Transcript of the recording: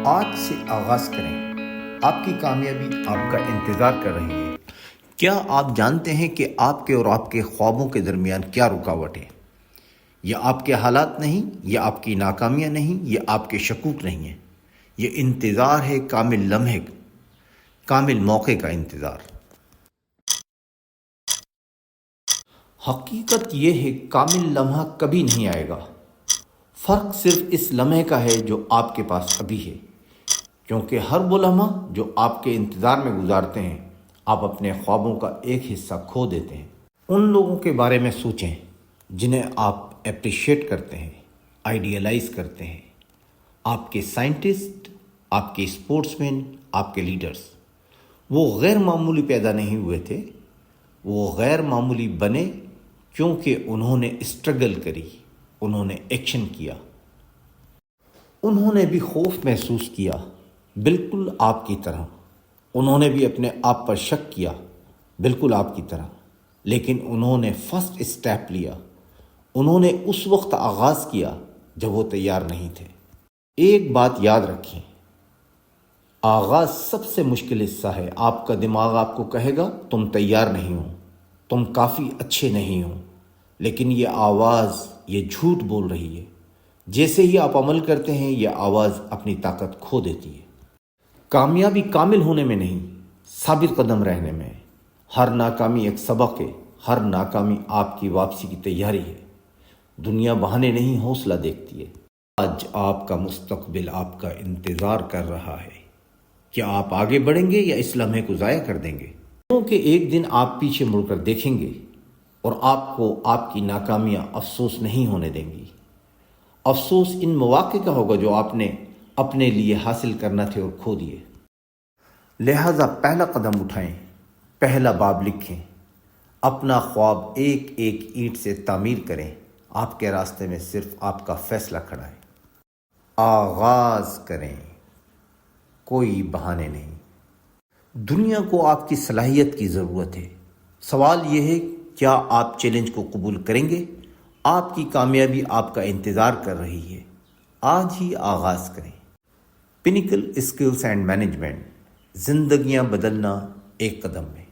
آج سے آغاز کریں، آپ کی کامیابی آپ کا انتظار کر رہی ہے۔ کیا آپ جانتے ہیں کہ آپ کے اور آپ کے خوابوں کے درمیان کیا رکاوٹ ہے؟ یہ آپ کے حالات نہیں، یہ آپ کی ناکامیاں نہیں، یہ آپ کے شکوک نہیں ہیں، یہ انتظار ہے، کامل لمحے، کامل موقع کا انتظار۔ حقیقت یہ ہے کامل لمحہ کبھی نہیں آئے گا، فرق صرف اس لمحے کا ہے جو آپ کے پاس ابھی ہے، کیونکہ ہر وہ لمحہ جو آپ کے انتظار میں گزارتے ہیں آپ اپنے خوابوں کا ایک حصہ کھو دیتے ہیں۔ ان لوگوں کے بارے میں سوچیں جنہیں آپ اپریشیٹ کرتے ہیں، آئیڈیلائز کرتے ہیں، آپ کے سائنٹسٹ، آپ کے اسپورٹس مین، آپ کے لیڈرز۔ وہ غیر معمولی پیدا نہیں ہوئے تھے، وہ غیر معمولی بنے کیونکہ انہوں نے اسٹرگل کری، انہوں نے ایکشن کیا، انہوں نے بھی خوف محسوس کیا، بالکل آپ کی طرح۔ انہوں نے بھی اپنے آپ پر شک کیا، بالکل آپ کی طرح، لیکن انہوں نے فرسٹ اسٹیپ لیا۔ انہوں نے اس وقت آغاز کیا جب وہ تیار نہیں تھے۔ ایک بات یاد رکھیں، آغاز سب سے مشکل حصہ ہے۔ آپ کا دماغ آپ کو کہے گا تم تیار نہیں ہو، تم کافی اچھے نہیں ہو، لیکن یہ آواز یہ جھوٹ بول رہی ہے۔ جیسے ہی آپ عمل کرتے ہیں یہ آواز اپنی طاقت کھو دیتی ہے۔ کامیابی کامل ہونے میں نہیں، ثابت قدم رہنے میں۔ ہر ناکامی ایک سبق ہے، ہر ناکامی آپ کی واپسی کی تیاری ہے۔ دنیا بہانے نہیں حوصلہ دیکھتی ہے۔ آج آپ کا مستقبل آپ کا انتظار کر رہا ہے۔ کیا آپ آگے بڑھیں گے یا اس لمحے کو ضائع کر دیں گے؟ کیونکہ ایک دن آپ پیچھے مڑ کر دیکھیں گے اور آپ کو آپ کی ناکامیاں افسوس نہیں ہونے دیں گی۔ افسوس ان مواقع کا ہوگا جو آپ نے اپنے لیے حاصل کرنا تھے اور کھو دیے۔ لہٰذا پہلا قدم اٹھائیں، پہلا باب لکھیں، اپنا خواب ایک ایک اینٹ سے تعمیر کریں۔ آپ کے راستے میں صرف آپ کا فیصلہ کھڑا ہے۔ آغاز کریں، کوئی بہانے نہیں۔ دنیا کو آپ کی صلاحیت کی ضرورت ہے۔ سوال یہ ہے کیا آپ چیلنج کو قبول کریں گے؟ آپ کی کامیابی آپ کا انتظار کر رہی ہے، آج ہی آغاز کریں۔ پینیکل اسکلز اینڈ مینجمنٹ، زندگیاں بدلنا ایک قدم میں۔